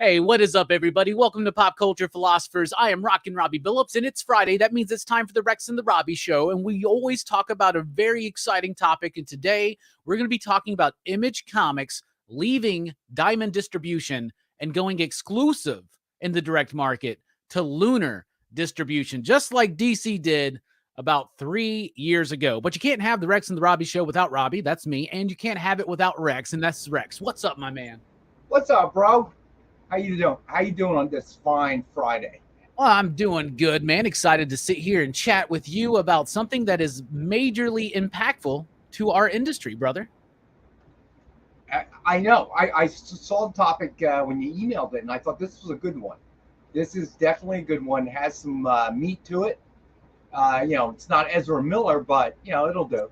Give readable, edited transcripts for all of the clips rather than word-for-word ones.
Hey, what is up, everybody? Welcome to Pop Culture Philosophers. I am Rockin Robbie Billups, and it's Friday. That means it's time for the Rex and the Robbie Show, and we always talk about a very exciting topic. And today, we're going to be talking about Image Comics leaving Diamond distribution and going exclusive in the direct market to Lunar distribution, just like DC did about 3 years ago. But you can't have the Rex and the Robbie Show without Robbie. That's me. And you can't have it without Rex, and that's Rex. What's up, my man? What's up, bro? How you doing? How you doing on this fine Friday? Well, I'm doing good, man. Excited to sit here and chat with you about something that is majorly impactful to our industry, brother. I know. I saw the topic when you emailed it, and I thought this was a good one. This is definitely a good one. It has some meat to it. It's not Ezra Miller, but, it'll do.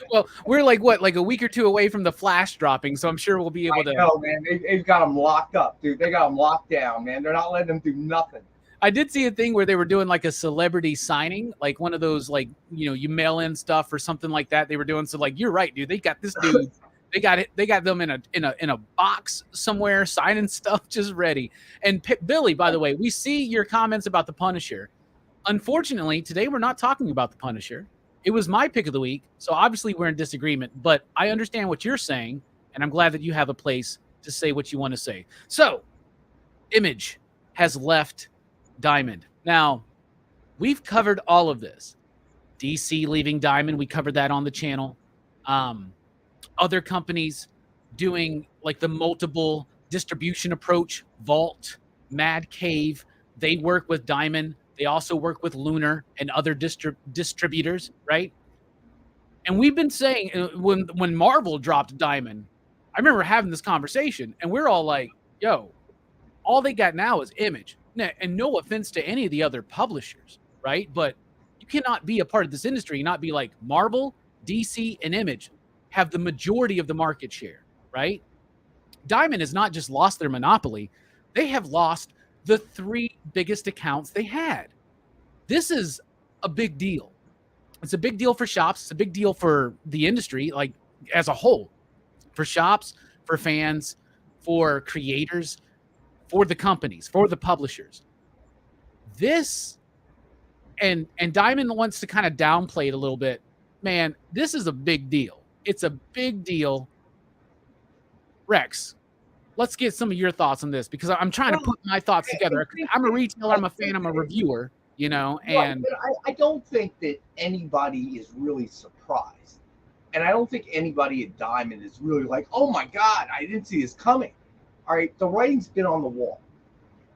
Well, we're like a week or two away from the Flash dropping, so I'm sure we'll be able to. I know, man. They've got them locked up, dude. They got them locked down, man. They're not letting them do nothing. I did see a thing where they were doing like a celebrity signing, like one of those, like, you mail in stuff or something like that. They were doing, so like, you're right, dude. They got this dude. They got them in a box somewhere, signing stuff, just ready. And Billy, by the way, we see your comments about the Punisher. Unfortunately, today we're not talking about the Punisher. It was my pick of the week, so obviously we're in disagreement, but I understand what you're saying, and I'm glad that you have a place to say what you want to say. So, Image has left Diamond. Now, we've covered all of this. DC leaving Diamond, we covered that on the channel. Other companies doing like the multiple distribution approach, Vault, Mad Cave, they work with Diamond. They also work with Lunar and other distributors, right? And we've been saying when Marvel dropped Diamond, I remember having this conversation, and we're all like, yo, all they got now is Image. And no offense to any of the other publishers, right? But you cannot be a part of this industry and not be like Marvel, DC, and Image have the majority of the market share, right? Diamond has not just lost their monopoly, they have lost the 3 biggest accounts they had. This is a big deal. It's a big deal for shops. It's a big deal for the industry, like as a whole, for shops, for fans, for creators, for the companies, for the publishers. This and Diamond wants to kind of downplay it a little bit. Man, this is a big deal. It's a big deal. Rex, let's get some of your thoughts on this, because I'm trying to put my thoughts together. I'm a retailer, I'm a fan, I'm a reviewer, and right, but I don't think that anybody is really surprised. And I don't think anybody at Diamond is really like, oh my God, I didn't see this coming. All right, the writing's been on the wall.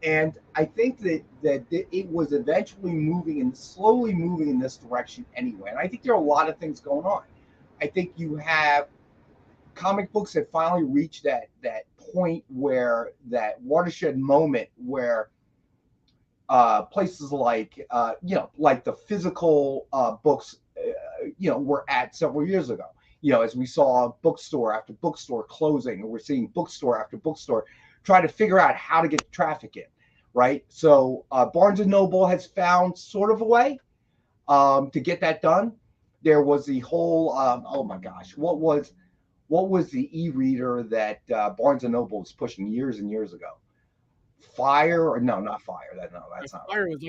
And I think that it was eventually slowly moving in this direction anyway. And I think there are a lot of things going on. I think you have comic books that finally reached that point where that watershed moment where places like like the physical books were at several years ago, as we saw bookstore after bookstore closing, and we're seeing bookstore after bookstore try to figure out how to get the traffic in, right? So Barnes & Noble has found sort of a way to get that done. There was the whole oh my gosh, what was the e-reader that Barnes & Noble was pushing years and years ago? Fire? Or no, not Fire. That's not. Fire was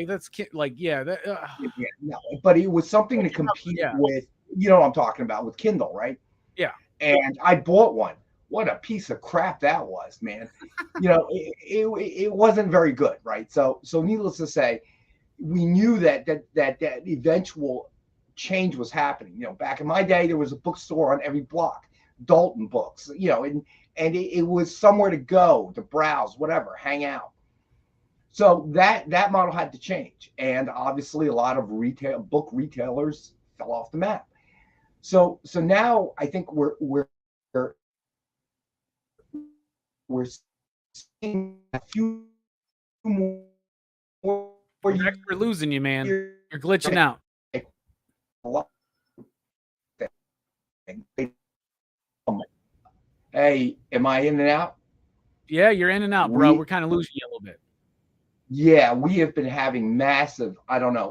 no, but it was something to compete with. You know what I'm talking about, with Kindle, right? Yeah. And I bought one. What a piece of crap that was, man. It wasn't very good, right? So needless to say, we knew that eventual change was happening. Back in my day, there was a bookstore on every block. Dalton Books, and it was somewhere to go, to browse, whatever, hang out. So that model had to change, and obviously a lot of book retailers fell off the map. So now I think we're seeing a few more. We're losing you, man. You're glitching out. Hey, am I in and out? Yeah, you're in and out, bro. We're kind of losing you a little bit. Yeah, we have been having massive,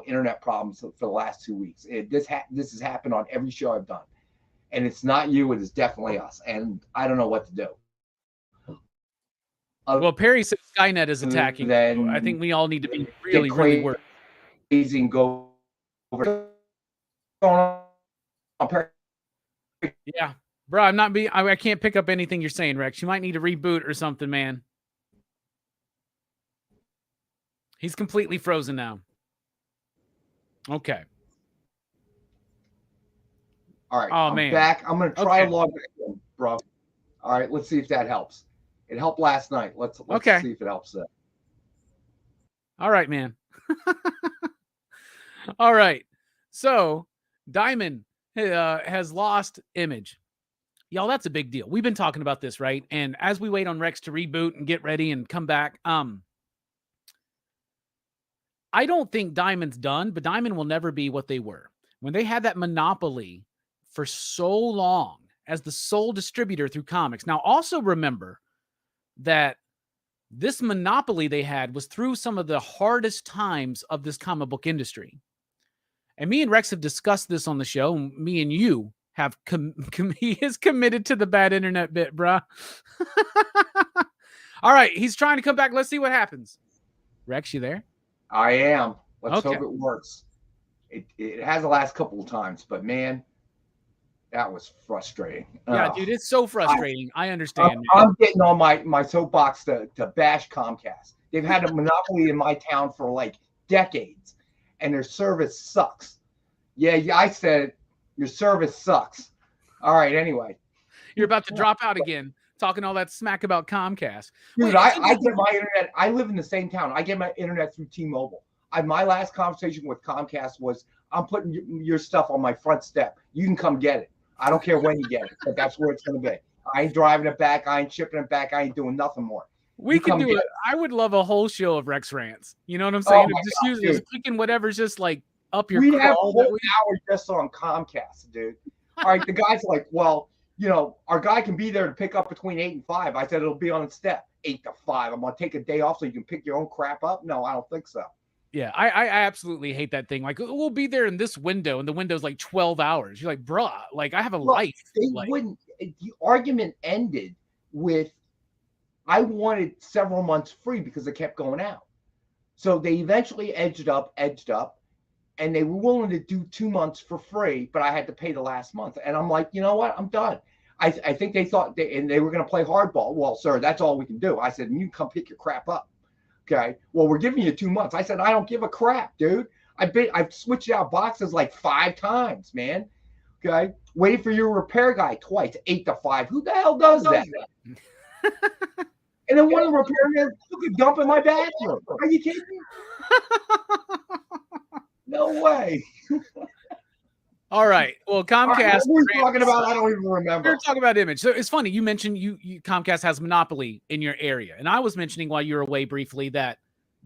internet problems for the last 2 weeks. This has happened on every show I've done. And it's not you, it is definitely us. And I don't know what to do. Well, Perry says Skynet is attacking. So I think we all need to be really, really worried. And go over. Yeah, bro, I can't pick up anything you're saying, Rex. You might need to reboot or something, man. He's completely frozen now. Okay. All right. I'm back. I'm going to try to log back in, bro. All right. Let's see if that helps. It helped last night. Let's see if it helps that. All right, man. All right. So Diamond has lost image. Y'all, that's a big deal. We've been talking about this, right? And as we wait on Rex to reboot and get ready and come back, I don't think Diamond's done, but Diamond will never be what they were. When they had that monopoly for so long as the sole distributor through comics. Now, also remember that this monopoly they had was through some of the hardest times of this comic book industry. And me and Rex have discussed this on the show. Me and you have he is committed to the bad internet bit, bruh. All right, he's trying to come back. Let's see what happens. Rex, you there? I am. Let's hope it works. It has the last couple of times, but man, that was frustrating. Yeah, dude, it's so frustrating. I understand. I'm getting on my soapbox to bash Comcast. They've had a monopoly in my town for like decades, and their service sucks. Yeah, I said it. Your service sucks. All right, anyway. You're about to drop out again, talking all that smack about Comcast. Dude, I get my internet. I live in the same town. I get my internet through T-Mobile. My last conversation with Comcast was, I'm putting your stuff on my front step. You can come get it. I don't care when you get it, but that's where it's going to be. I ain't driving it back. I ain't shipping it back. I ain't doing nothing more. We can do it. I would love a whole show of Rex rants. You know what I'm saying? Just picking whatever's just like up your. We have a whole hour just on Comcast, dude. All right, the guy's like, well, you know, our guy can be there to pick up between 8 and 5. I said it'll be on its step 8 to 5. I'm gonna take a day off so you can pick your own crap up. No, I don't think so. Yeah, I absolutely hate that thing. Like, we'll be there in this window, and the window's like 12 hours. You're like, bruh, like, I have a life. They wouldn't. The argument ended with, I wanted several months free because it kept going out. So they eventually edged up, and they were willing to do 2 months for free, but I had to pay the last month. And I'm like, you know what? I'm done. I think they thought they were going to play hardball. Well, sir, that's all we can do. I said, you can come pick your crap up. Okay. Well, we're giving you 2 months. I said, I don't give a crap, dude. I've switched out boxes like 5 times, man. Okay. Waited for your repair guy twice, 8 to 5. Who the hell does that? And then one of the repairmen took a dump in my bathroom. Are you kidding me? No way. All right. Well, Comcast. What were we talking about? I don't even remember. We're talking about image. So it's funny. You mentioned you Comcast has monopoly in your area. And I was mentioning while you were away briefly that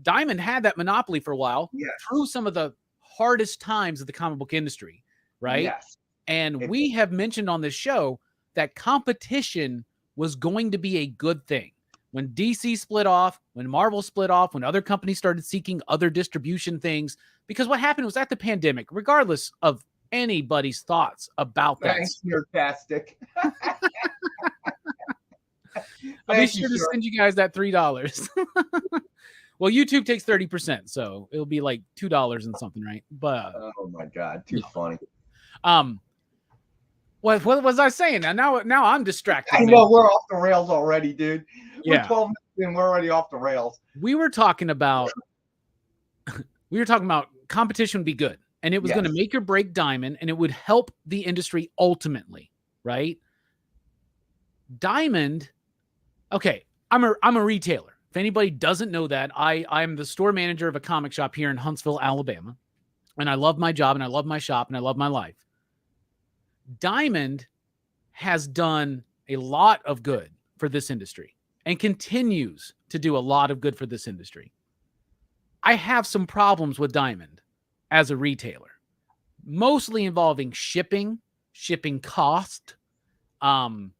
Diamond had that monopoly for a while through some of the hardest times of the comic book industry. Right. Yes. And we have mentioned on this show that competition was going to be a good thing. When DC split off, when Marvel split off, when other companies started seeking other distribution things, because what happened was at the pandemic, regardless of anybody's thoughts about that. Thanks, you're fantastic. I'll be sure to send you guys that $3. Well, YouTube takes 30%, so it'll be like $2 and something, right? But oh my god, too funny. What was I saying? Now I'm distracted. I know we're off the rails already, dude. We're 12 minutes in, we're already off the rails. We were talking about competition would be good, and it was going to make or break Diamond, and it would help the industry ultimately, right? Diamond, okay, I'm a retailer. If anybody doesn't know that, I'm the store manager of a comic shop here in Huntsville, Alabama, and I love my job, and I love my shop, and I love my life. Diamond has done a lot of good for this industry and continues to do a lot of good for this industry. I have some problems with Diamond as a retailer, mostly involving shipping cost, and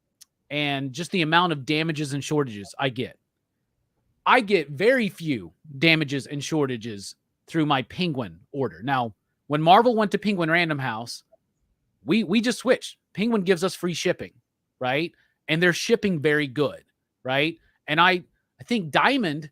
just the amount of damages and shortages I get. I get very few damages and shortages through my Penguin order. Now, when Marvel went to Penguin Random House, we just switched. Penguin gives us free shipping, right? And they're shipping very good, right? And I I think Diamond,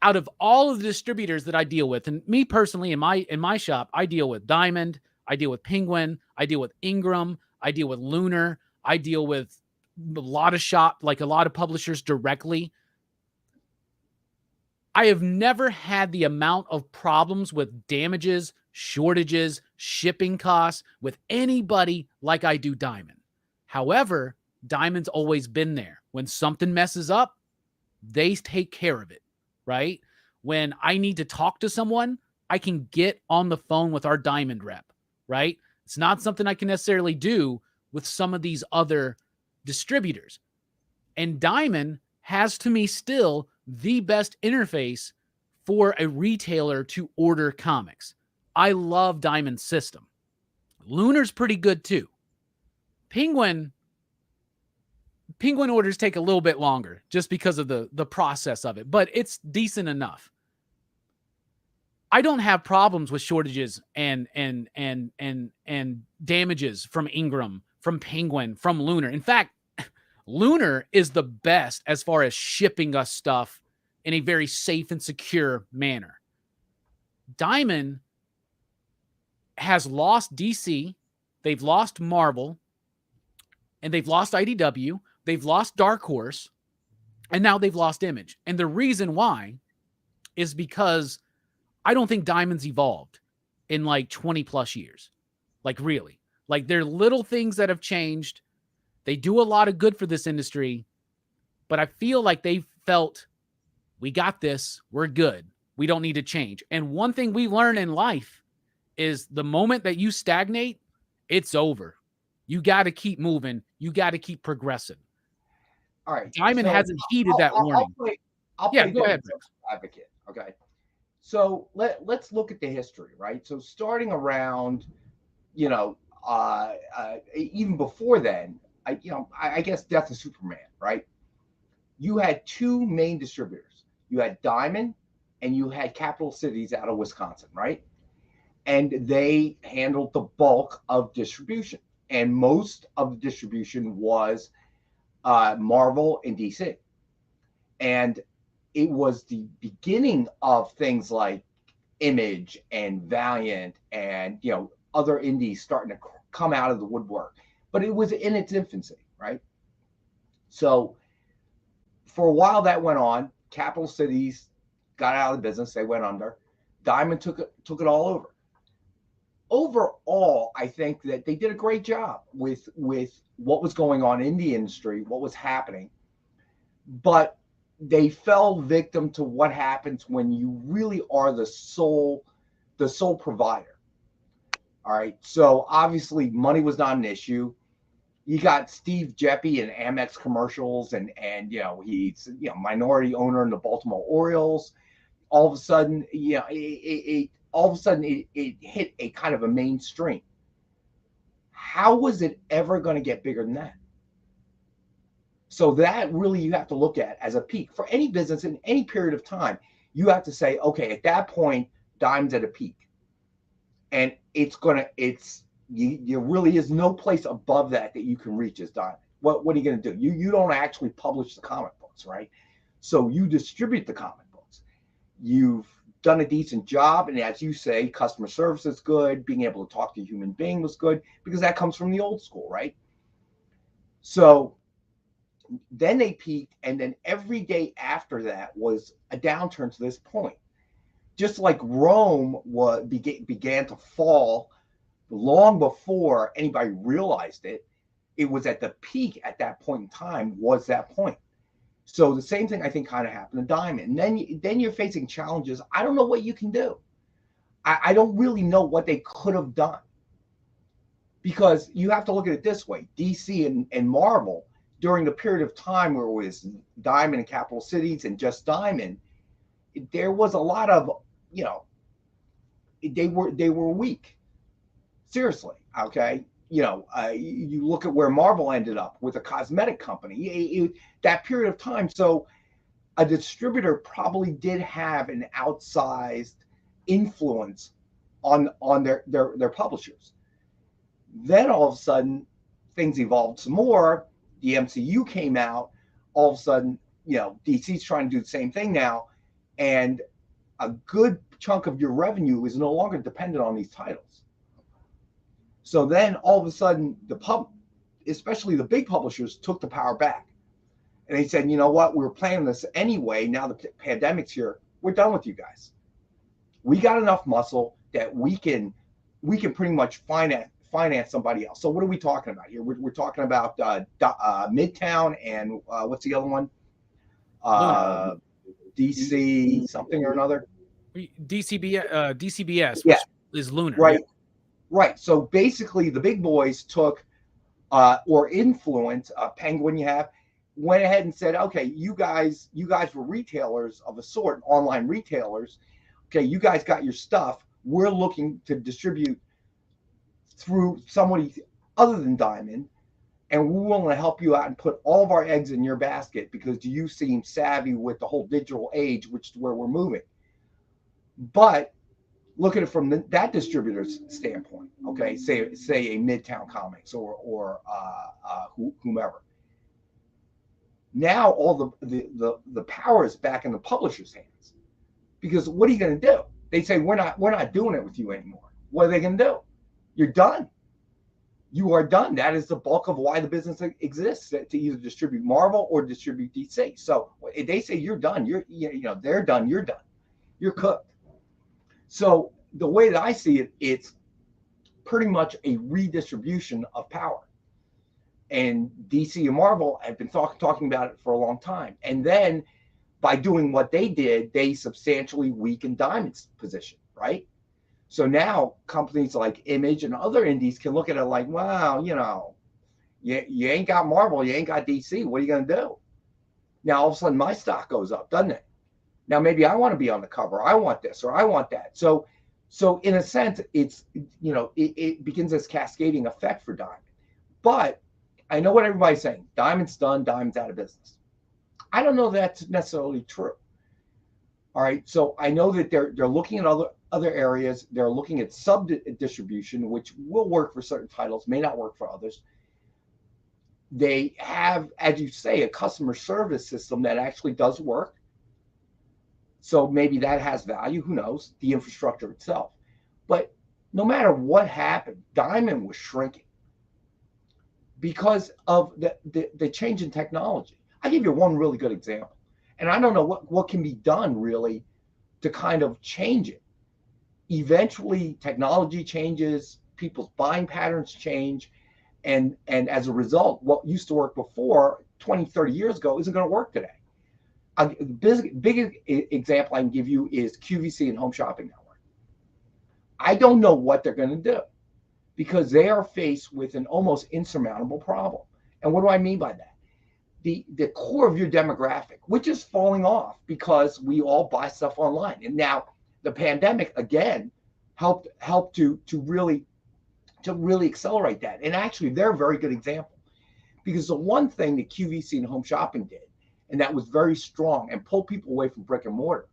out of all of the distributors that I deal with, and me personally in my shop, I deal with Diamond, I deal with Penguin, I deal with Ingram, I deal with Lunar, I deal with a lot of publishers directly. I have never had the amount of problems with damages, shortages, shipping costs with anybody like I do Diamond. However, Diamond's always been there. When something messes up, they take care of it, right? When I need to talk to someone, I can get on the phone with our Diamond rep, right? It's not something I can necessarily do with some of these other distributors. And Diamond has, to me, still the best interface for a retailer to order comics. I love Diamond's system. Lunar's pretty good too. Penguin orders take a little bit longer just because of the process of it, but it's decent enough. I don't have problems with shortages and damages from Ingram, from Penguin, from Lunar. In fact, Lunar is the best as far as shipping us stuff in a very safe and secure manner. Diamond has lost DC, they've lost Marvel, and they've lost IDW, they've lost Dark Horse, and now they've lost Image. And the reason why is because I don't think Diamond's evolved in like 20 plus years. Like really. Like there are little things that have changed. They do a lot of good for this industry, but I feel like they felt, we got this, we're good. We don't need to change. And one thing we learn in life is the moment that you stagnate, it's over. You got to keep moving. You got to keep progressing. All right. Diamond hasn't heeded that warning. I'll play go ahead, advocate. Okay. So let's look at the history, right? So starting around, even before then, I guess Death of Superman, right? You had two main distributors. You had Diamond and you had Capital Cities out of Wisconsin, right? And they handled the bulk of distribution. And most of the distribution was Marvel and DC. And it was the beginning of things like Image and Valiant and, other indies starting to come out of the woodwork. But it was in its infancy, right? So for a while that went on. Capital Cities got out of the business. They went under. Diamond took it all over. Overall, I think that they did a great job with what was going on in the industry, what was happening. But they fell victim to what happens when you really are the sole provider. All right. So obviously money was not an issue. You got Steve Jeppy and Amex commercials and he's minority owner in the Baltimore Orioles. All of a sudden, it hit a kind of a mainstream. How was it ever going to get bigger than that? So that really you have to look at as a peak for any business in any period of time. You have to say, okay, at that point, Dime's at a peak, and you really is no place above that you can reach as Diamond. What are you going to do? You don't actually publish the comic books, right? So you distribute the comic books. You've done a decent job, and as you say, customer service is good. Being able to talk to a human being was good because that comes from the old school, right? So then they peaked, and then every day after that was a downturn to this point. Just like Rome began to fall long before anybody realized it, it was at the peak at that point in time was that point. So the same thing I think kind of happened to Diamond. And then you're facing challenges. I don't know what you can do. I don't really know what they could have done. Because you have to look at it this way. DC and Marvel, during the period of time where it was Diamond and Capital Cities and just Diamond, there was a lot of, they were weak. Seriously, okay? You look at where Marvel ended up with a cosmetic company, that period of time. So a distributor probably did have an outsized influence on their publishers. Then all of a sudden, things evolved some more. The MCU came out. All of a sudden, DC's trying to do the same thing now, and a good chunk of your revenue is no longer dependent on these titles. So then all of a sudden, especially the big publishers, took the power back. And they said, you know what, we were planning this anyway. Now the pandemic's here. We're done with you guys. We got enough muscle that we can pretty much finance somebody else. So what are we talking about here? We're talking about Midtown and what's the other one? DC something or another. DCBS, which is Lunar. Right. Right. So basically the big boys took or influence Penguin went ahead and said, okay, you guys were retailers of a sort, online retailers. Okay, you guys got your stuff. We're looking to distribute through somebody other than Diamond, and we're willing to help you out and put all of our eggs in your basket because you seem savvy with the whole digital age, which is where we're moving. But look at it from that distributor's standpoint. Okay, say a Midtown Comics or whomever. Now all the power is back in the publisher's hands, because what are you going to do? They say we're not doing it with you anymore. What are they going to do? You're done. You are done. That is the bulk of why the business exists, to either distribute Marvel or distribute DC. So if they say you're done, they're done. You're done. You're cooked. So the way that I see it, it's pretty much a redistribution of power. And DC and Marvel have been talking about it for a long time. And then by doing what they did, they substantially weakened Diamond's position, right? So now companies like Image and other indies can look at it like, wow, you ain't got Marvel, you ain't got DC. What are you going to do? Now, all of a sudden, my stock goes up, doesn't it? Now, maybe I want to be on the cover. I want this or I want that. So in a sense, it's, it begins this cascading effect for Diamond. But I know what everybody's saying. Diamond's done. Diamond's out of business. I don't know that's necessarily true. All right. So I know that they're looking at other areas. They're looking at sub-distribution, which will work for certain titles, may not work for others. They have, as you say, a customer service system that actually does work. So maybe that has value. Who knows? The infrastructure itself. But no matter what happened, Diamond was shrinking because of the change in technology. I'll give you one really good example. And I don't know what can be done really to kind of change it. Eventually, technology changes, people's buying patterns change. And as a result, what used to work before 20, 30 years ago isn't going to work today. A big example I can give you is QVC and Home Shopping Network. I don't know what they're going to do because they are faced with an almost insurmountable problem. And what do I mean by that? The core of your demographic, which is falling off because we all buy stuff online. And now the pandemic, again, helped to really accelerate that. And actually, they're a very good example because the one thing that QVC and Home Shopping did, and that was very strong and pulled people away from brick and mortar,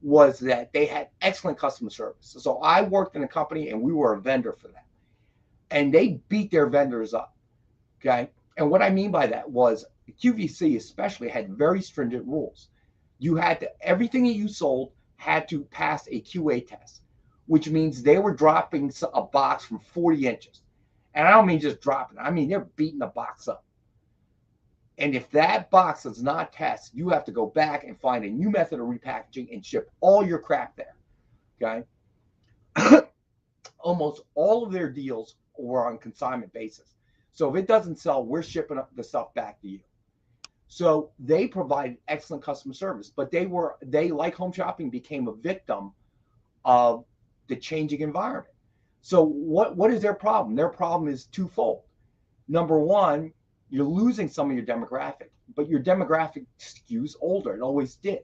was that they had excellent customer service. So I worked in a company and we were a vendor for them. And they beat their vendors up, okay? And what I mean by that was QVC especially had very stringent rules. You had to, everything that you sold had to pass a QA test, which means they were dropping a box from 40 inches. And I don't mean just dropping, I mean they're beating the box up. And if that box does not test, you have to go back and find a new method of repackaging and ship all your crap there, okay? Almost all of their deals were on consignment basis. So if it doesn't sell, we're shipping the stuff back to you. So they provided excellent customer service, but they like Home Shopping, became a victim of the changing environment. So what is their problem? Their problem is twofold. Number one, you're losing some of your demographic, but your demographic skews older. It always did.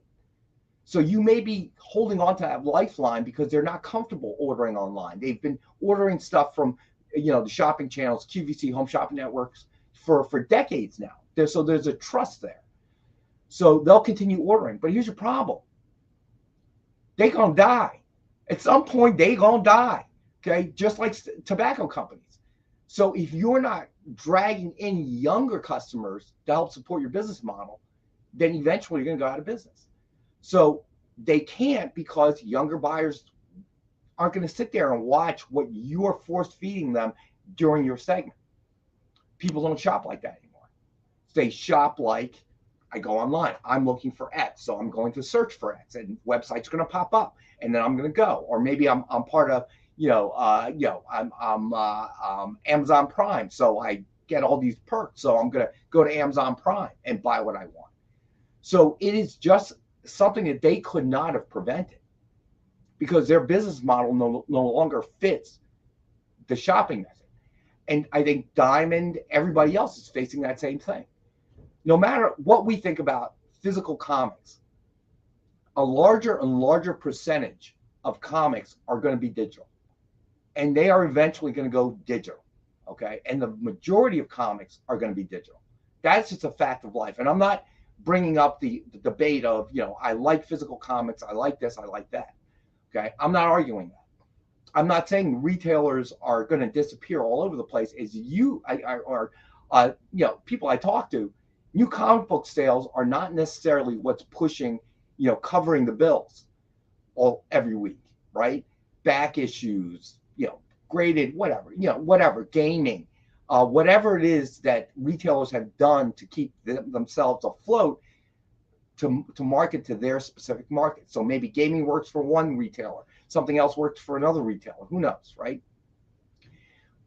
So you may be holding on to that lifeline because they're not comfortable ordering online. They've been ordering stuff from, the shopping channels, QVC, Home Shopping Networks for decades now. So there's a trust there. So they'll continue ordering. But here's your problem. They're going to die. At some point, they're going to die, okay? Just like tobacco companies. So if you're not dragging in younger customers to help support your business model, then eventually you're going to go out of business. So they can't, because younger buyers aren't going to sit there and watch what you're force feeding them during your segment. People don't shop like that anymore. They shop like, I go online, I'm looking for X, so I'm going to search for X, and website's going to pop up, and then I'm going to go. Or maybe I'm part of, I'm Amazon Prime, so I get all these perks, so I'm going to go to Amazon Prime and buy what I want. So it is just something that they could not have prevented, because their business model no longer fits the shopping method. And I think Diamond, everybody else is facing that same thing. No matter what we think about physical comics, a larger and larger percentage of comics are going to be digital. And they are eventually going to go digital, okay? And the majority of comics are going to be digital. That's just a fact of life. And I'm not bringing up the debate of, I like physical comics, I like this, I like that, okay? I'm not arguing that. I'm not saying retailers are going to disappear all over the place. As people I talk to, new comic book sales are not necessarily what's pushing, covering the bills every week, right? Back issues, graded, whatever, gaming, whatever it is that retailers have done to keep themselves afloat, to market to their specific market. So maybe gaming works for one retailer, something else works for another retailer, who knows, right?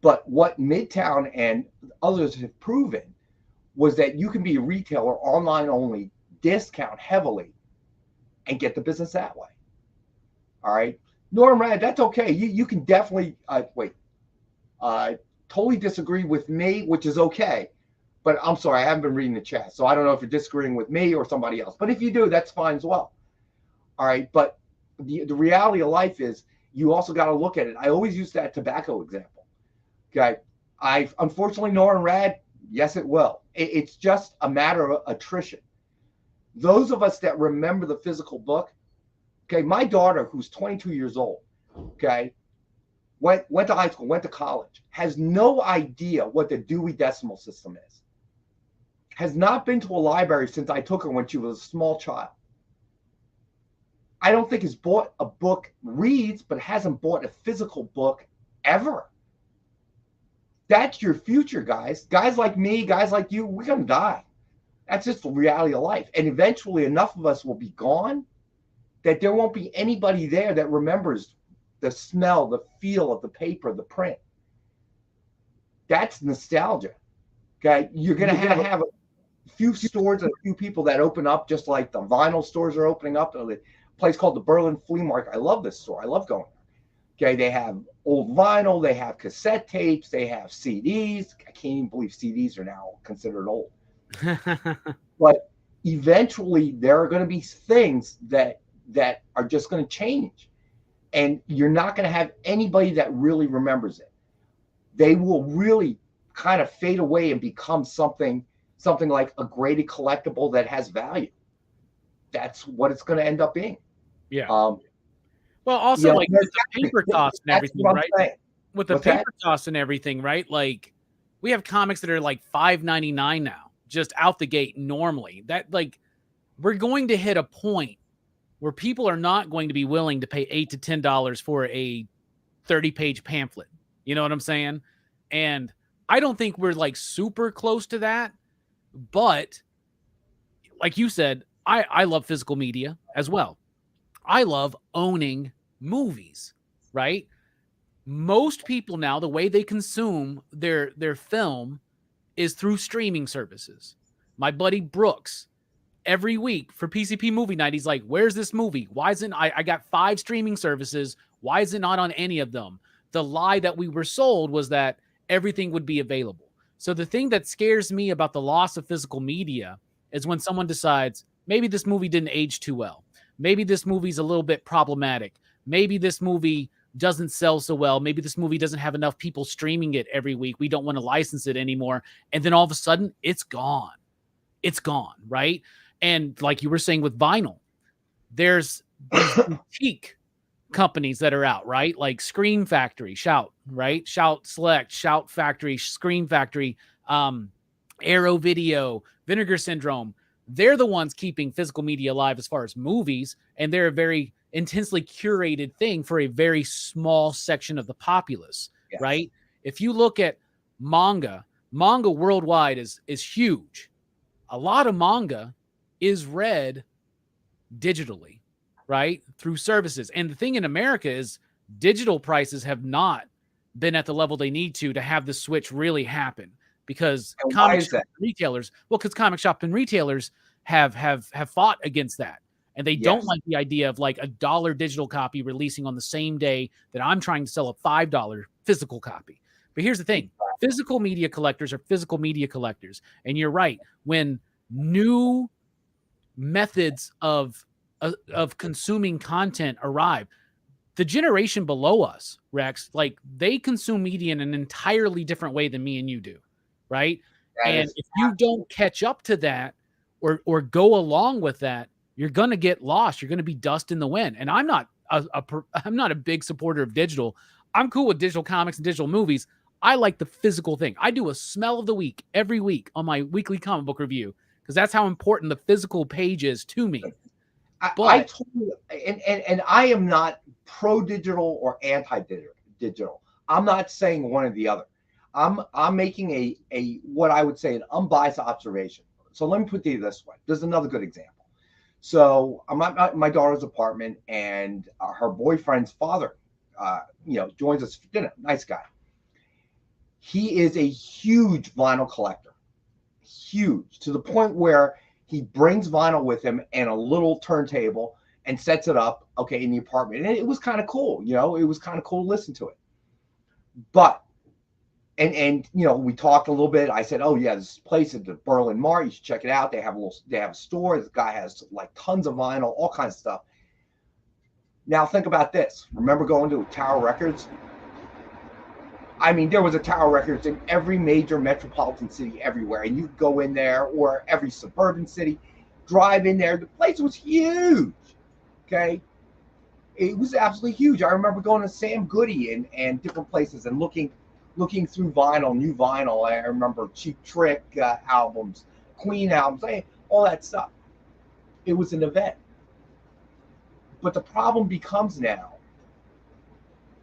But what Midtown and others have proven was that you can be a retailer online only, discount heavily, and get the business that way. All right. Norm Rad, that's okay. You can definitely totally disagree with me, which is okay. But I'm sorry, I haven't been reading the chat, so I don't know if you're disagreeing with me or somebody else. But if you do, that's fine as well. All right. But the reality of life is, you also got to look at it. I always use that tobacco example. Okay. Unfortunately, Norm Rad, yes, it will. It's just a matter of attrition. Those of us that remember the physical book, okay, my daughter, who's 22 years old, okay, went to high school, went to college, has no idea what the Dewey Decimal System is. Has not been to a library since I took her when she was a small child. I don't think has bought a book, reads, but hasn't bought a physical book ever. That's your future, guys. Guys like me, guys like you, we're going to die. That's just the reality of life. And eventually enough of us will be gone that there won't be anybody there that remembers the smell, the feel of the paper, the print. That's nostalgia. Okay. You're going to have a few stores and a few people that open up, just like the vinyl stores are opening up. A place called the Berlin Flea Market. I love this store. I love going there. Okay. They have old vinyl. They have cassette tapes. They have CDs. I can't even believe CDs are now considered old. But eventually there are going to be things that are just going to change. And you're not going to have anybody that really remembers it. They will really kind of fade away and become something like a graded collectible that has value. That's what it's going to end up being. Yeah. Well, also, like with the paper costs and everything, right? Saying. With the paper costs and everything, right? Like, we have comics that are like $5.99 now, just out the gate normally. That, like, we're going to hit a point where people are not going to be willing to pay $8 to $10 for a 30-page pamphlet. You know what I'm saying? And I don't think we're like super close to that. But like you said, I love physical media as well. I love owning movies, right? Most people now, the way they consume their film is through streaming services. My buddy Brooks, every week for PCP movie night, he's like, where's this movie? Why isn't I got 5 streaming services. Why is it not on any of them? The lie that we were sold was that everything would be available. So the thing that scares me about the loss of physical media is when someone decides, maybe this movie didn't age too well. Maybe this movie's a little bit problematic. Maybe this movie doesn't sell so well. Maybe this movie doesn't have enough people streaming it every week. We don't want to license it anymore. And then all of a sudden, it's gone. It's gone, right? And like you were saying with vinyl, there's boutique companies that are out, right? Like Scream Factory, Shout, right? Shout Select, Shout Factory, Scream Factory, Arrow Video, Vinegar Syndrome. they're the ones keeping physical media alive as far as movies, and they're a very intensely curated thing for a very small section of the populace, Yes. right? If you look at manga worldwide is huge. A lot of manga is read digitally, right? Through services. And the thing in America is digital prices have not been at the level they need to have the switch really happen, because comic shop retailers, because comic shop and retailers have fought against that. And they don't like the idea of like $1 digital copy releasing on the same day that I'm trying to sell a $5 physical copy. But here's the thing. Physical media collectors are physical media collectors. And you're right. When new methods of consuming content arrive, the generation below us, Rex, like they consume media in an entirely different way than me and you do, right? And if you don't catch up to that or go along with that, you're going to get lost. You're going to be dust in the wind. And I'm not a big supporter of digital. I'm cool with digital comics and digital movies. I like the physical thing. I do a smell of the week every week on my weekly comic book review, because that's how important the physical page is to me. I totally, and I am not pro digital or anti digital. I'm not saying one or the other. I'm making a what I would say an unbiased observation. So let me put it this way. There's another good example. So I'm at my daughter's apartment, and her boyfriend's father, joins us for dinner. Nice guy. He is a huge vinyl collector, huge, to the point where he brings vinyl with him and a little turntable and sets it up, in the apartment. And it was kind of cool, it was kind of cool to listen to it. But, and we talked a little bit. I said, oh yeah, this place at the Berlin Mart, you should check it out. They have a store. This guy has like tons of vinyl, all kinds of stuff. Now think about this. Remember going to Tower Records? I mean, there was a Tower Records in every major metropolitan city everywhere. And you could go in there, or every suburban city, drive in there. The place was huge, okay? It was absolutely huge. I remember going to Sam Goody and different places and looking through vinyl, new vinyl. I remember Cheap Trick albums, Queen albums, all that stuff. It was an event. But the problem becomes now,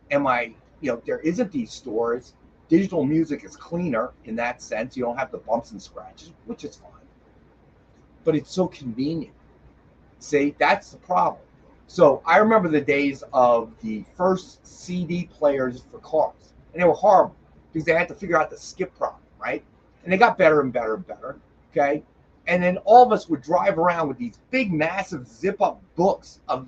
there isn't these stores. Digital music is cleaner in that sense. You don't have the bumps and scratches, which is fine. But it's so convenient. See, that's the problem. So I remember the days of the first CD players for cars. And they were horrible because they had to figure out the skip problem, right? And they got better and better and better, okay? And then all of us would drive around with these big, massive zip-up books of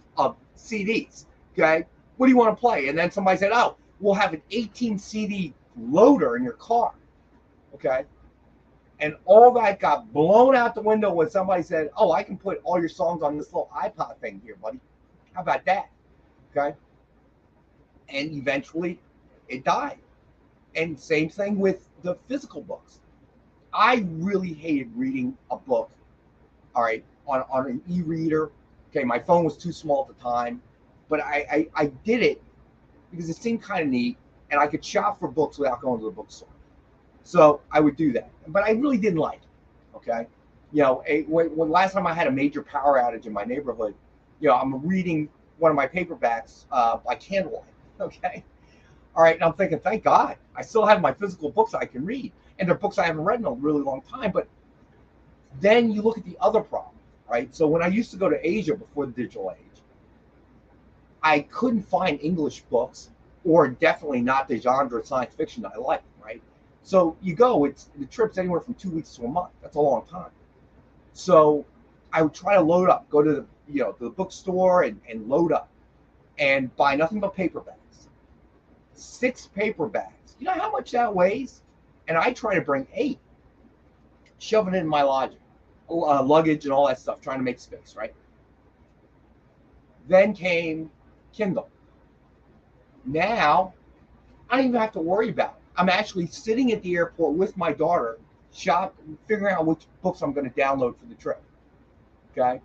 CDs, okay? What do you want to play? And then somebody said, oh, we'll have an 18 CD loader in your car, okay? And all that got blown out the window when somebody said, oh, I can put all your songs on this little iPod thing here, buddy. How about that, okay? And eventually it died. And same thing with the physical books. I really hated reading a book, all right, on an e-reader. Okay, my phone was too small at the time, but I did it because it seemed kind of neat, and I could shop for books without going to the bookstore. So I would do that, but I really didn't like it, okay? When last time I had a major power outage in my neighborhood, I'm reading one of my paperbacks by candlelight, okay? All right, and I'm thinking, thank God, I still have my physical books I can read. And they're books I haven't read in a really long time. But then you look at the other problem, right? So when I used to go to Asia before the digital age, I couldn't find English books, or definitely not the genre of science fiction I like, right? So you go, the trip's anywhere from 2 weeks to a month. That's a long time. So I would try to load up, go to the bookstore and load up and buy nothing but paperbacks. 6 paperbacks. You know how much that weighs? And I try to bring 8, shoving it in my luggage and all that stuff, trying to make space, right? Then came Kindle. Now, I don't even have to worry about it. I'm actually sitting at the airport with my daughter, figuring out which books I'm going to download for the trip. Okay?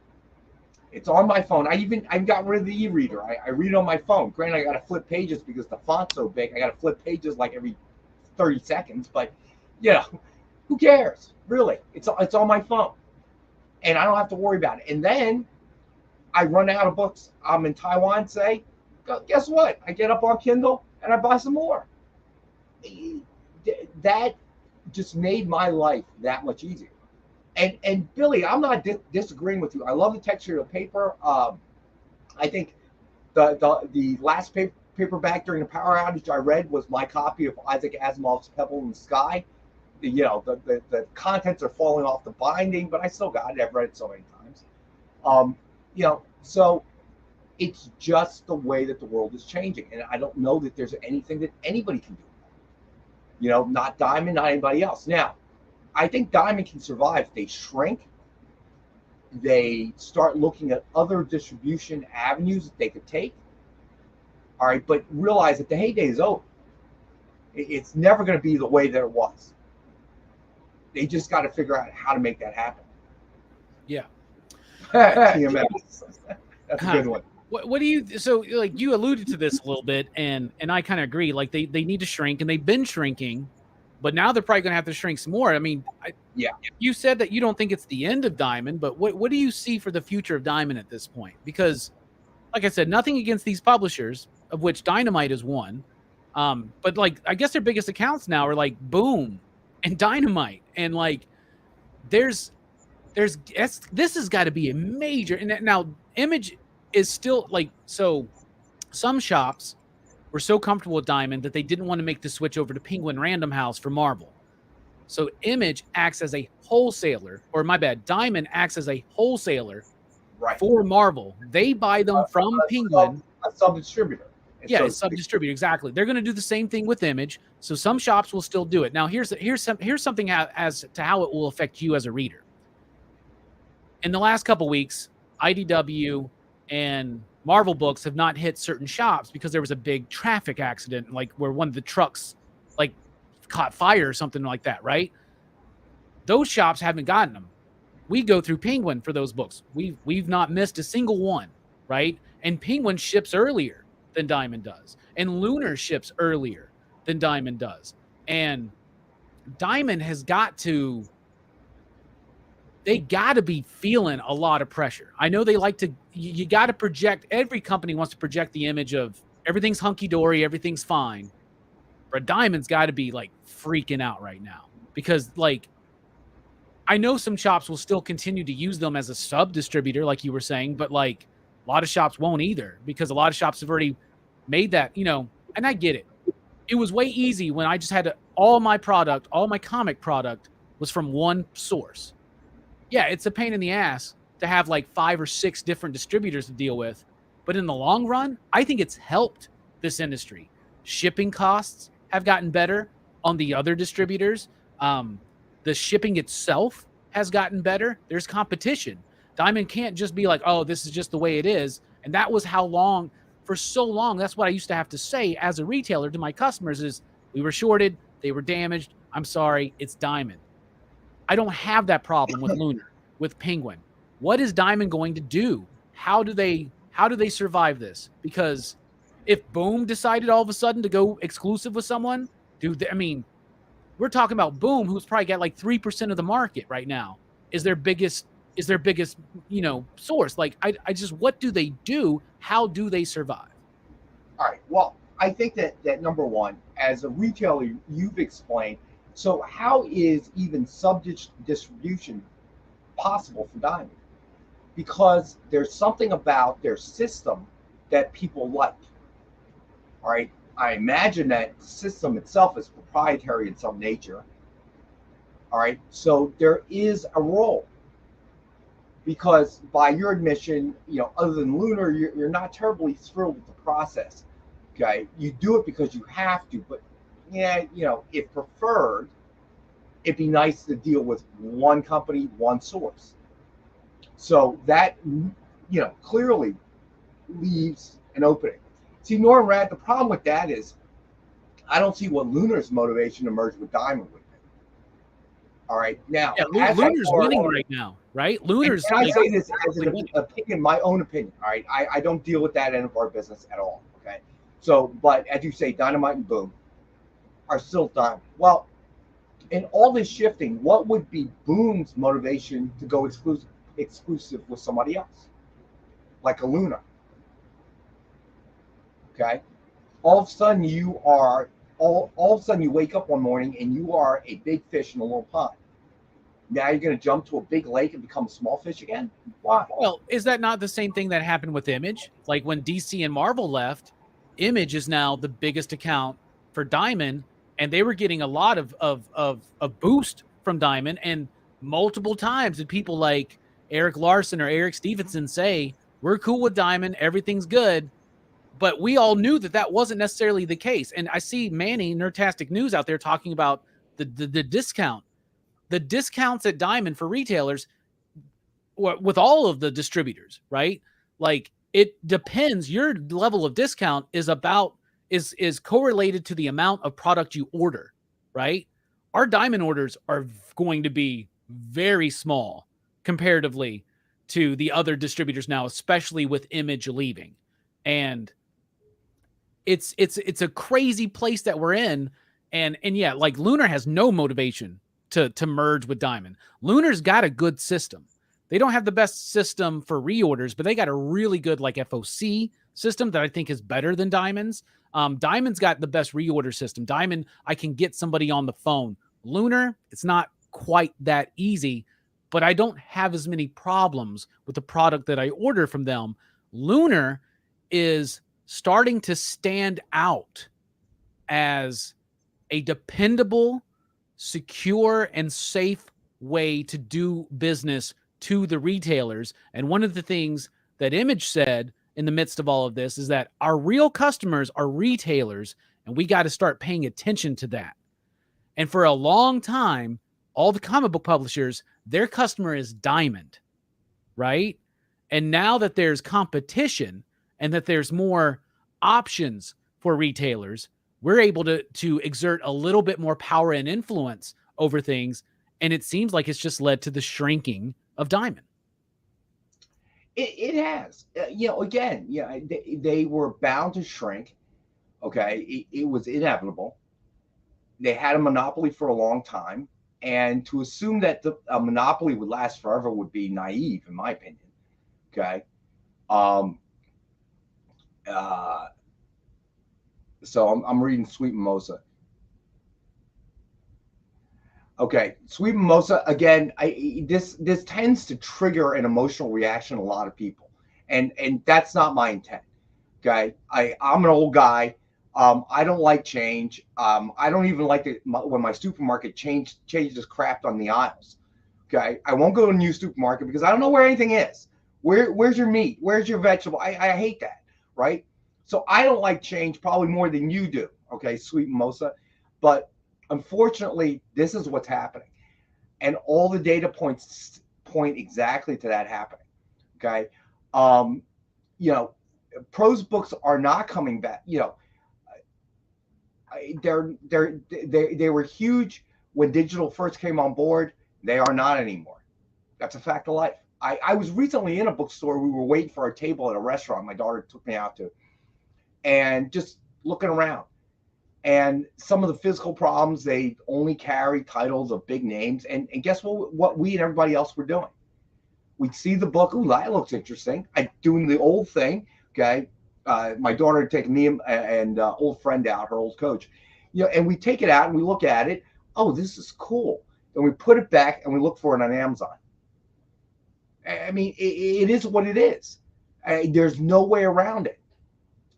It's on my phone. I've got rid of the e-reader. I read it on my phone. Granted, I got to flip pages because the font's so big. I got to flip pages like every 30 seconds, but who cares? Really, it's on my phone. and I don't have to worry about it. And then I run out of books. I'm in Taiwan, say, guess what? I get up on Kindle and I buy some more. That just made my life that much easier. And Billy, I'm not disagreeing with you. I love the texture of the paper. I think the last paperback during the power outage I read was my copy of Isaac Asimov's Pebble in the Sky. The contents are falling off the binding, but I still got it. I've read it so many times. So it's just the way that the world is changing, and I don't know that there's anything that anybody can do. Not Diamond, not anybody else. Now, I think Diamond can survive. They shrink. They start looking at other distribution avenues that they could take. All right, but realize that the heyday is over. It's never going to be the way that it was. They just got to figure out how to make that happen. Yeah. TMS. That's a good one. What do you, so like you alluded to this a little bit, and I kind of agree. Like they need to shrink, and they've been shrinking, but now they're probably going to have to shrink some more. I mean, you said that you don't think it's the end of Diamond, but what do you see for the future of Diamond at this point? Because, like I said, nothing against these publishers, of which Dynamite is one. But like, I guess their biggest accounts now are like Boom and Dynamite, and like this has got to be a major. And now Image is still like, so some shops were so comfortable with Diamond that they didn't want to make the switch over to Penguin Random House for Marvel. So Image acts as a wholesaler, or my bad, Diamond acts as a wholesaler for Marvel. They buy them from Penguin. A sub-distributor. Yeah, it's sub-distributor, exactly. They're going to do the same thing with Image. So some shops will still do it. Now, here's something as to how it will affect you as a reader. In the last couple weeks, IDW and Marvel books have not hit certain shops because there was a big traffic accident, like where one of the trucks like caught fire or something like that, right? Those shops haven't gotten them. We go through Penguin for those books. We've not missed a single one, right? And Penguin ships earlier than Diamond does, and Lunar ships earlier than Diamond does. And Diamond has got to, they got to be feeling a lot of pressure. I know they like to, you got to project, every company wants to project the image of everything's hunky-dory, everything's fine. But Diamond's got to be like freaking out right now, because like, I know some shops will still continue to use them as a sub-distributor, like you were saying, but like a lot of shops won't either, because a lot of shops have already made that, and I get it. It was way easy when I just had all my comic product was from one source. Yeah, it's a pain in the ass to have like 5 or 6 different distributors to deal with. But in the long run, I think it's helped this industry. Shipping costs have gotten better on the other distributors. The shipping itself has gotten better. There's competition. Diamond can't just be like, oh, this is just the way it is. And that was how long, for so long, that's what I used to have to say as a retailer to my customers is, we were shorted, they were damaged, I'm sorry, it's Diamond. I don't have that problem with Lunar, with Penguin. What is Diamond going to do? How do they survive this? Because if Boom decided all of a sudden to go exclusive with someone, we're talking about Boom, who's probably got like 3% of the market right now, is their biggest, source. Like, I just, what do they do? How do they survive? All right. Well, I think that number one, as a retailer, you've explained. So how is even sub-distribution possible for Diamond? Because there's something about their system that people like. All right. I imagine that the system itself is proprietary in some nature. All right. So there is a role. Because by your admission, other than Lunar, you're not terribly thrilled with the process. Okay. You do it because you have to, but yeah, if preferred, it'd be nice to deal with one company, one source. So that, clearly leaves an opening. See, Norman Rad, the problem with that is I don't see what Lunar's motivation to merge with Diamond would be. All right. Now, Lunar's winning right now, right? Lunar's. And I say this as an opinion, my own opinion. All right. I don't deal with that end of our business at all. Okay. So, but as you say, Dynamite and Boom are still Diamond. Well, in all this shifting, what would be Boom's motivation to go exclusive? exclusive with somebody else, like a Lunar. Okay, all of a sudden you are all of a sudden you wake up one morning and you are a big fish in a little pond. Now you're going to jump to a big lake and become a small fish again? Why? Well, is that not the same thing that happened with Image? Like when DC and Marvel left, Image is now the biggest account for Diamond, and they were getting a lot of boost from Diamond, and multiple times did people like Eric Larson or Eric Stevenson say, "We're cool with Diamond, everything's good." But we all knew that that wasn't necessarily the case. And I see Manny Nerdtastic News out there talking about the discount. The discounts at Diamond for retailers with all of the distributors, right? Like it depends. Your level of discount is correlated to the amount of product you order, right? Our Diamond orders are going to be very small comparatively to the other distributors now, especially with Image leaving. And it's a crazy place that we're in. And yeah, like Lunar has no motivation to merge with Diamond. Lunar's got a good system. They don't have the best system for reorders, but they got a really good like FOC system that I think is better than Diamond's. Diamond's got the best reorder system. Diamond, I can get somebody on the phone. Lunar, it's not quite that easy, but I don't have as many problems with the product that I order from them. Lunar is starting to stand out as a dependable, secure, and safe way to do business to the retailers. And one of the things that Image said in the midst of all of this is that our real customers are retailers, and we got to start paying attention to that. And for a long time, all the comic book publishers, their customer is Diamond, right? And now that there's competition and that there's more options for retailers, we're able to exert a little bit more power and influence over things. And it seems like it's just led to the shrinking of Diamond. It has. Again, they were bound to shrink. Okay, it was inevitable. They had a monopoly for a long time. And to assume that a monopoly would last forever would be naive, in my opinion. Okay. So I'm reading Sweet Mimosa. Okay, Sweet Mimosa, again, this tends to trigger an emotional reaction in a lot of people. And that's not my intent. Okay. I'm an old guy. I don't like change. I don't even like it when my supermarket changes crap on the aisles. Okay. I won't go to a new supermarket because I don't know where anything is. Where's your meat? Where's your vegetable? I hate that. Right. So I don't like change probably more than you do. Okay. Sweet Mimosa. But unfortunately, this is what's happening. And all the data points point exactly to that happening. Okay. Prose books are not coming back. They were huge when digital first came on board. They are not anymore. That's a fact of life. I was recently in a bookstore. We were waiting for our table at a restaurant my daughter took me out to, and just looking around. And some of the physical problems, they only carry titles of big names. And guess what we and everybody else were doing? We'd see the book. Ooh, that looks interesting. I doing the old thing. Okay. My daughter had taken me and old friend out, her old coach, and we take it out and we look at it. Oh, this is cool. And we put it back and we look for it on Amazon. I mean, it is what it is. There's no way around it.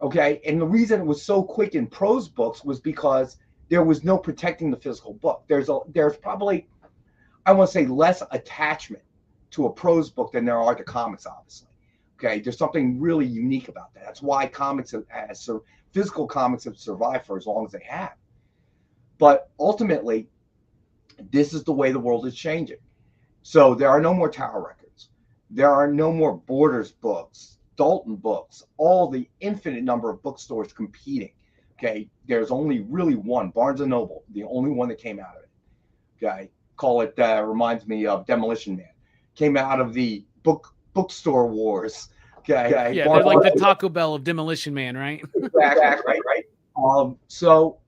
Okay. And the reason it was so quick in prose books was because there was no protecting the physical book. There's probably, I want to say, less attachment to a prose book than there are to comics, obviously. Okay, there's something really unique about that. That's why physical comics have survived for as long as they have. But ultimately, this is the way the world is changing. So there are no more Tower Records. There are no more Borders books, Dalton books, all the infinite number of bookstores competing. Okay, there's only really one, Barnes & Noble, the only one that came out of it. Okay, reminds me of Demolition Man. Came out of the bookstore wars. Okay. Yeah, they're like the Taco Bell of Demolition Man, right? Exactly. Right. So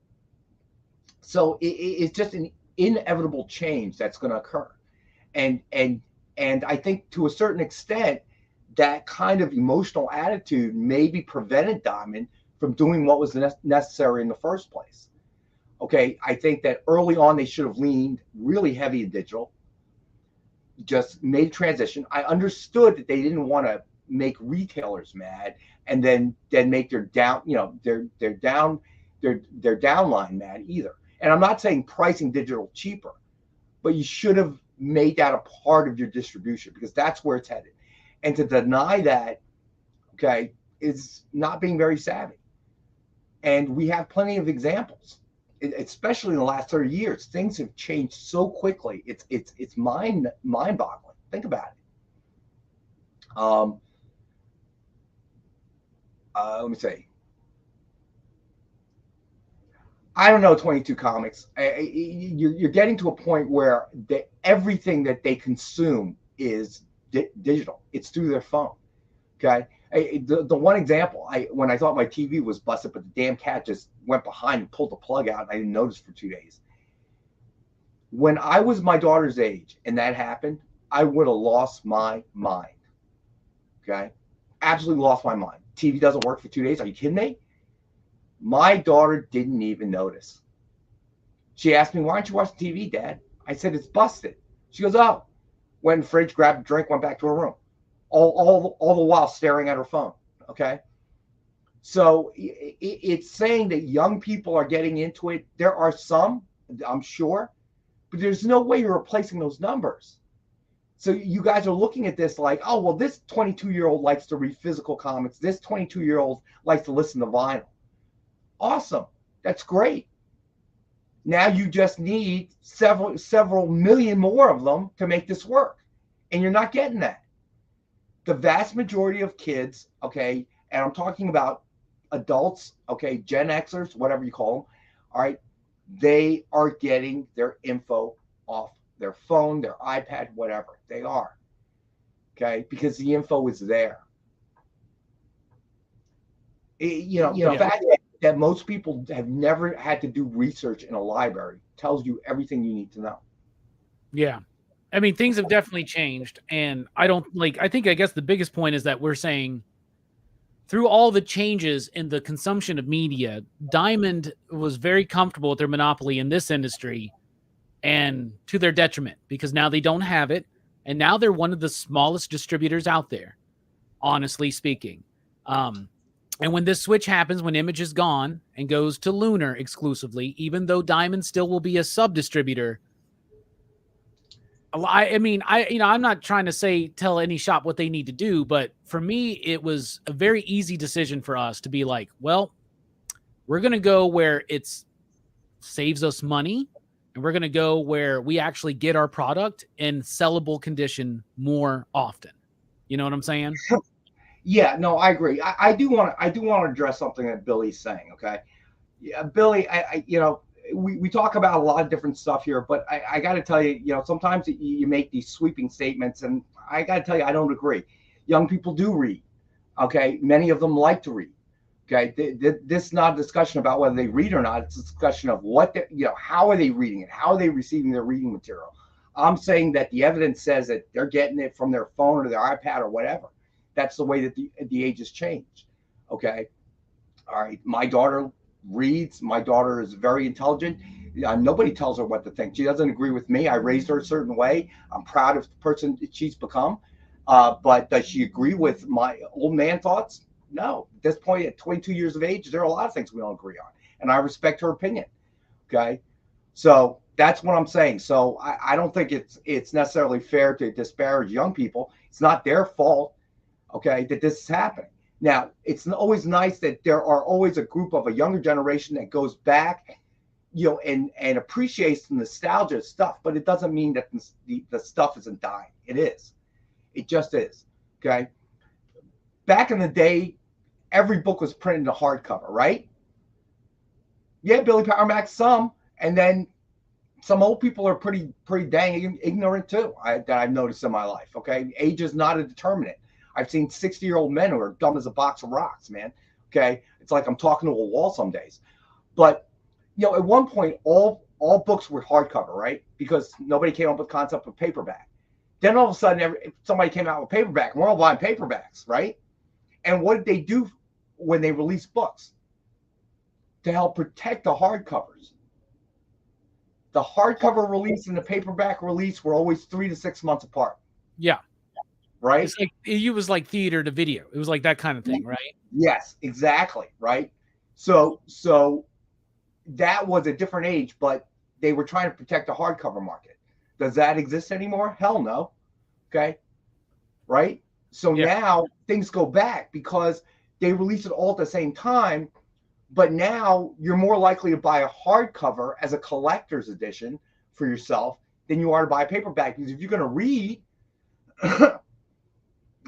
it's just an inevitable change that's going to occur, and And I think to a certain extent, that kind of emotional attitude maybe prevented Diamond from doing what was necessary in the first place. Okay, I think that early on they should have leaned really heavy in digital, just made a transition. I understood that they didn't want to make retailers mad and then make their downline mad either. And I'm not saying pricing digital cheaper, but you should have made that a part of your distribution, because that's where it's headed. And to deny that, okay, is not being very savvy. And we have plenty of examples, especially in the last 30 years. Things have changed so quickly. It's mind-boggling. Think about it. Let me say, I don't know, 22 Comics. You're getting to a point where everything that they consume is digital. It's through their phone. Okay. The one example, when I thought my TV was busted, but the damn cat just went behind and pulled the plug out, and I didn't notice for 2 days. When I was my daughter's age and that happened, I would have lost my mind. Okay. Absolutely lost my mind. TV doesn't work for 2 days. Are you kidding me? My daughter didn't even notice. She asked me, "Why aren't you watching TV, Dad?" I said, "It's busted." She goes, "Oh." Went in the fridge, grabbed a drink, went back to her room. All the while staring at her phone. Okay. So it's saying that young people are getting into it. There are some, I'm sure, but there's no way you're replacing those numbers. So you guys are looking at this like, oh, well, this 22-year-old likes to read physical comics. This 22-year-old likes to listen to vinyl. Awesome. That's great. Now you just need several million more of them to make this work. And you're not getting that. The vast majority of kids, okay, and I'm talking about adults, okay, Gen Xers, whatever you call them, all right, they are getting their info off their phone, their iPad, whatever they are, okay, because the info is there. The fact that most people have never had to do research in a library tells you everything you need to know. Yeah. I mean, things have definitely changed, and I guess the biggest point is that we're saying through all the changes in the consumption of media, Diamond was very comfortable with their monopoly in this industry, and to their detriment, because now they don't have it, and now they're one of the smallest distributors out there, honestly speaking. And when this switch happens, when Image is gone and goes to Lunar exclusively, even though Diamond still will be a sub-distributor, I'm not trying to tell any shop what they need to do, but for me, it was a very easy decision for us to be like, well, we're going to go where it saves us money, and we're going to go where we actually get our product in sellable condition more often. You know what I'm saying? Yeah, no, I agree. I do want to address something that Billy's saying. Okay, yeah, Billy, we talk about a lot of different stuff here, but I got to tell you, sometimes you make these sweeping statements, and I got to tell you, I don't agree. Young people do read. Okay, many of them like to read. Okay, this is not a discussion about whether they read or not. It's a discussion of how are they reading it? How are they receiving their reading material? I'm saying that the evidence says that they're getting it from their phone or their iPad or whatever. That's the way that the age has changed. Okay. All right. My daughter reads. My daughter is very intelligent. Nobody tells her what to think. She doesn't agree with me. I raised her a certain way. I'm proud of the person that she's become. But does she agree with my old man thoughts? No. At this point, at 22 years of age, there are a lot of things we don't agree on. And I respect her opinion. Okay. So that's what I'm saying. So I don't think it's necessarily fair to disparage young people. It's not their fault. Okay, that this is happening. Now, it's always nice that there are always a group of a younger generation that goes back, and appreciates the nostalgia stuff, but it doesn't mean that the stuff isn't dying. It is. It just is. Okay. Back in the day, every book was printed in a hardcover, right? Yeah, Billy Power Max, some, and then some old people are pretty dang ignorant too. That I've noticed in my life. Okay, age is not a determinant. I've seen 60-year-old men who are dumb as a box of rocks, man. Okay. It's like I'm talking to a wall some days. But, at one point, all books were hardcover, right? Because nobody came up with the concept of paperback. Then all of a sudden, somebody came out with paperback. We're all buying paperbacks, right? And what did they do when they released books? To help protect the hardcovers. The hardcover release and the paperback release were always 3 to 6 months apart. Yeah. Right? It's like it was like theater to video. It was like that kind of thing, right? Yes, exactly. Right. So that was a different age, but they were trying to protect the hardcover market. Does that exist anymore? Hell no. Okay. Right. So now things go back because they release it all at the same time. But now you're more likely to buy a hardcover as a collector's edition for yourself than you are to buy a paperback. Because if you're going to read, oh,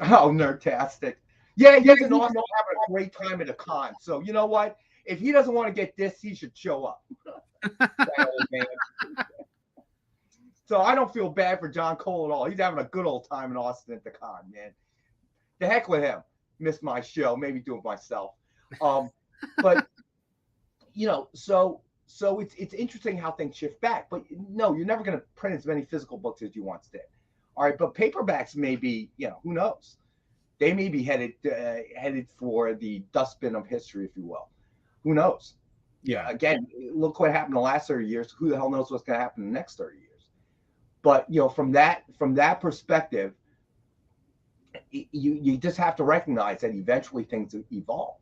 nerdtastic. Yeah, he's an awesome having a great time at a con. So you know what? If he doesn't want to get this, he should show up. So I don't feel bad for John Cole at all. He's having a good old time in Austin at the con, man. The heck with him. Missed my show. Maybe do it myself. But you know, so it's interesting how things shift back. But no, you're never going to print as many physical books as you once did. All right, but paperbacks may be, you know, who knows? They may be headed for the dustbin of history, if you will. Who knows? Yeah. Again, look what happened the last 30 years. Who the hell knows what's going to happen in the next 30 years? But you know, from that perspective, you just have to recognize that eventually things evolve.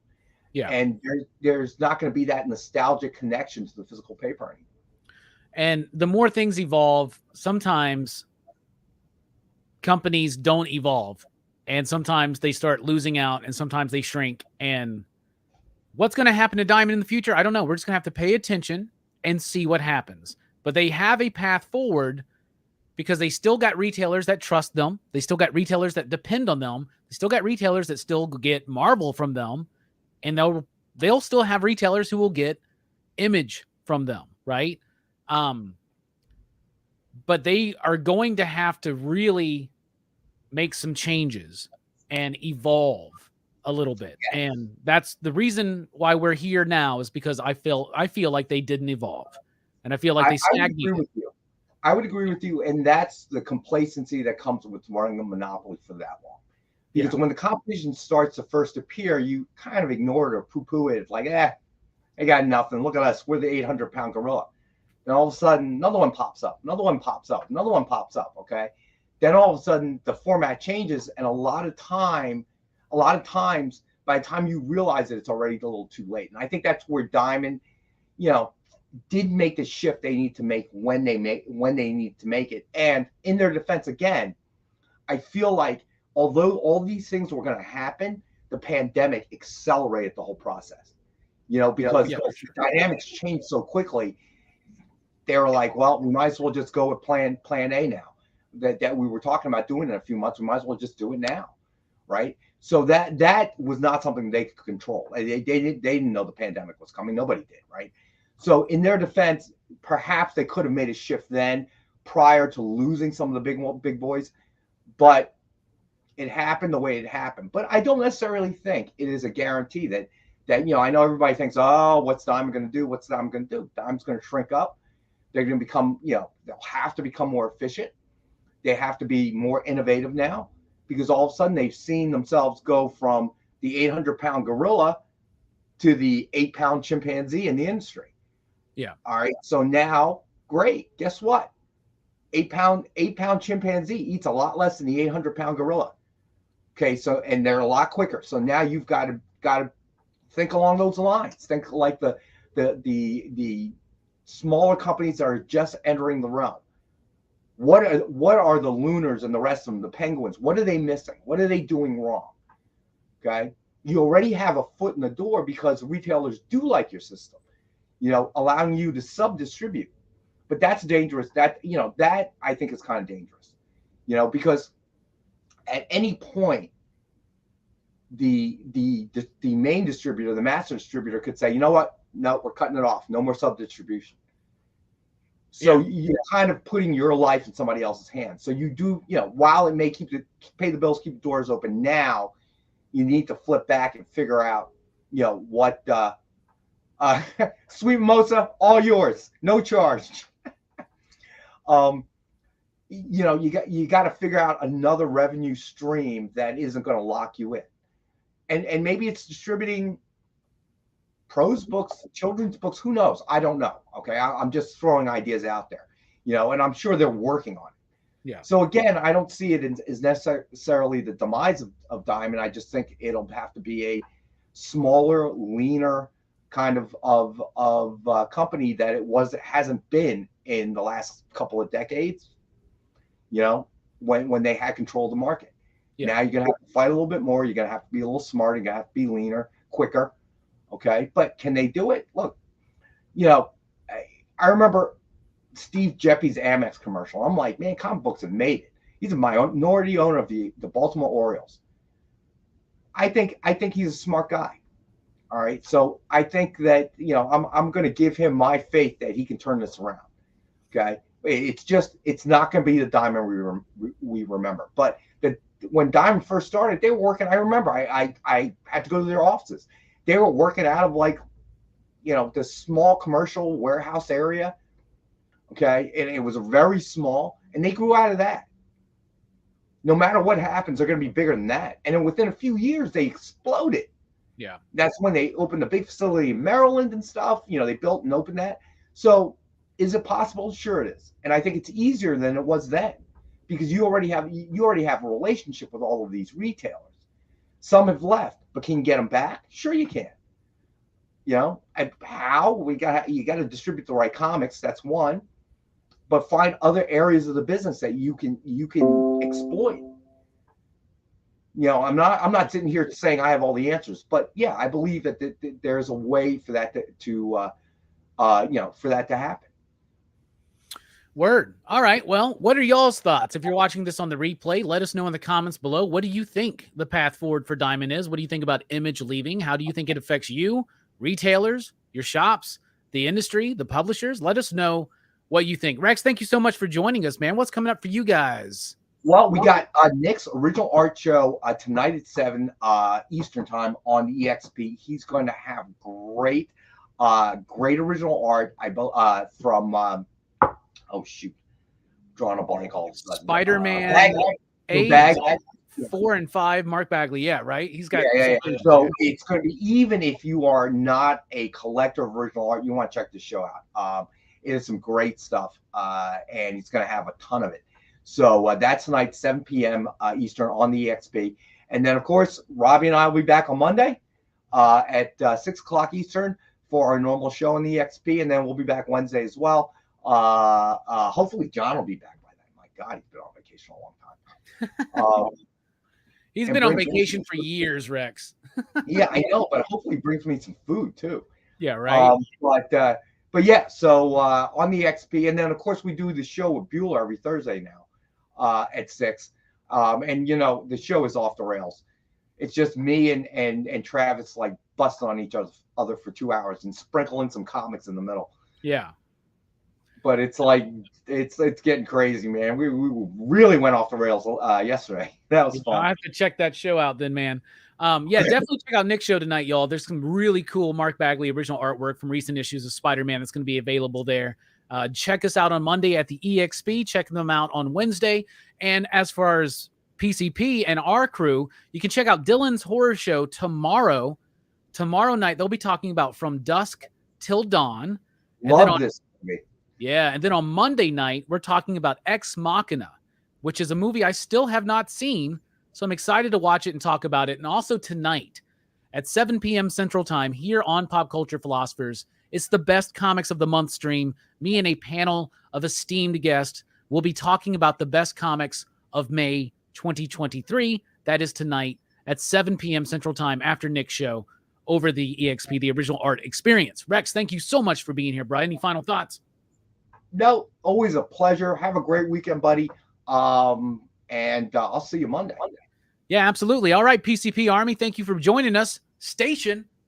Yeah. And there's not going to be that nostalgic connection to the physical paper anymore. And the more things evolve, sometimes companies don't evolve. And sometimes they start losing out and sometimes they shrink. And what's going to happen to Diamond in the future? I don't know. We're just going to have to pay attention and see what happens. But they have a path forward because they still got retailers that trust them. They still got retailers that depend on them. They still got retailers that still get Marvel from them. And they'll still have retailers who will get Image from them, right? But they are going to have to really make some changes and evolve a little bit. Yes. And that's the reason why we're here now, is because I feel like they didn't evolve. And I feel like they stagnated. I would agree with you. And that's the complacency that comes with running a monopoly for that long. Because when the competition starts to first appear, you kind of ignore it or poo-poo it. It's like, they got nothing. Look at us. We're the 800-pound gorilla. Then all of a sudden, another one pops up. Another one pops up. Another one pops up, okay? Then all of a sudden, the format changes. And a lot of times, by the time you realize it, it's already a little too late. And I think that's where Diamond, you know, did make the shift they need to make when they need to make it. And in their defense, again, I feel like although all these things were going to happen, the pandemic accelerated the whole process. You know, because the dynamics changed so quickly. They were like, well, we might as well just go with plan A now. That we were talking about doing in a few months. We might as well just do it now, right? So that was not something they could control. They didn't know the pandemic was coming. Nobody did, right? So in their defense, perhaps they could have made a shift then prior to losing some of the big boys, but it happened the way it happened. But I don't necessarily think it is a guarantee that you know, I know everybody thinks, oh, what's Diamond going to do? What's Diamond going to do? Diamond's going to shrink up. They're going to become, you know, they'll have to become more efficient. They have to be more innovative now, because all of a sudden they've seen themselves go from the 800-pound gorilla to the 8-pound chimpanzee in the industry. Yeah. All right. So now, great. Guess what? 8-pound chimpanzee eats a lot less than the 800-pound gorilla. Okay. So, and they're a lot quicker. So now you've got to think along those lines. Think like the smaller companies that are just entering the realm. What are the Lunars and the rest of them, the Penguins? What are they missing? What are they doing wrong? Okay. You already have a foot in the door because retailers do like your system, you know, allowing you to sub-distribute. But that's dangerous. That I think is kind of dangerous, you know, because at any point, the main distributor, the master distributor, could say, you know what? No, we're cutting it off. No more sub-distribution. So you're kind of putting your life in somebody else's hands. So you do, you know, while it may pay the bills, keep the doors open now, you need to flip back and figure out, you know, what Sweet Mimosa, all yours, no charge. you got to figure out another revenue stream that isn't going to lock you in. And maybe it's distributing prose books, children's books, who knows? I don't know. Okay. I'm just throwing ideas out there, and I'm sure they're working on it. Yeah. So again, I don't see it as necessarily the demise of Diamond. I just think it'll have to be a smaller, leaner kind of company that it hasn't been in the last couple of decades. When they had control of the market. Yeah. Now you're gonna have to fight a little bit more. You're gonna have to be a little smarter. You're gonna have to be leaner, quicker. Okay, but can they do it? Look, I remember Steve Geppe's Amex commercial. I'm like, man, comic books have made it. He's a minority owner of the Baltimore Orioles. I think he's a smart guy. All right, so I think that I'm going to give him my faith that he can turn this around. Okay, it's not going to be the Diamond we remember. But when Diamond first started, they were working. I remember I had to go to their offices. They were working out of the small commercial warehouse area. Okay, and it was very small, and they grew out of that. No matter what happens, they're going to be bigger than that. And then within a few years, they exploded. Yeah, that's when they opened a big facility in Maryland and stuff. They built and opened that. So is it possible? Sure it is. And I think it's easier than it was then, because you already have a relationship with all of these retailers. Some have left, but can you get them back? Sure you can. And how? You got to distribute the right comics. That's one. But find other areas of the business that you can exploit. I'm not sitting here saying I have all the answers, but yeah, I believe that there's a way for that for that to happen. Word. All right. Well, what are y'all's thoughts? If you're watching this on the replay, let us know in the comments below. What do you think the path forward for Diamond is? What do you think about Image leaving? How do you think it affects you, retailers, your shops, the industry, the publishers? Let us know what you think. Rex, thank you so much for joining us, man. What's coming up for you guys? Well, we got Nick's original art show tonight at 7 Eastern time on the EXP. He's going to have great original art from drawing a blank all of a sudden. Spider-Man 4 and 5, Mark Bagley. Yeah, right. He's got. Yeah. So it's going to be, even if you are not a collector of original art, you want to check this show out. It is some great stuff, and he's going to have a ton of it. So that's tonight, 7 p.m. Eastern on the EXP. And then, of course, Robbie and I will be back on Monday at 6 o'clock Eastern for our normal show on the EXP. And then we'll be back Wednesday as well. Hopefully, John will be back by then. My God, he's been on vacation a long time. He's been on vacation for years, Rex. Yeah, I know, but hopefully he brings me some food, too. Yeah, right. But yeah, so on the XP, and then of course we do the show with Bueller every Thursday now at 6. And the show is off the rails. It's just me and Travis like busting on each other for 2 hours and sprinkling some comics in the middle. Yeah. But it's like it's getting crazy, man. We really went off the rails yesterday. That was fun. I have to check that show out then, man. Yeah, definitely check out Nick's show tonight, y'all. There's some really cool Mark Bagley original artwork from recent issues of Spider-Man that's going to be available there. Check us out on Monday at the EXP. Check them out on Wednesday. And as far as PCP and our crew, you can check out Dylan's horror show tomorrow. Tomorrow night, they'll be talking about From Dusk Till Dawn. Love this movie. Yeah, and then on Monday night, we're talking about Ex Machina, which is a movie I still have not seen, so I'm excited to watch it and talk about it. And also tonight at 7 p.m. Central Time here on Pop Culture Philosophers, it's the Best Comics of the Month stream. Me and a panel of esteemed guests will be talking about the best comics of May 2023. That is tonight at 7 p.m. Central Time after Nick's show over the EXP, the Original Art Experience. Rex, thank you so much for being here, Brian. Any final thoughts? No, always a pleasure. Have a great weekend, buddy. And I'll see you Monday. Yeah, absolutely. All right, PCP Army, thank you for joining us. Station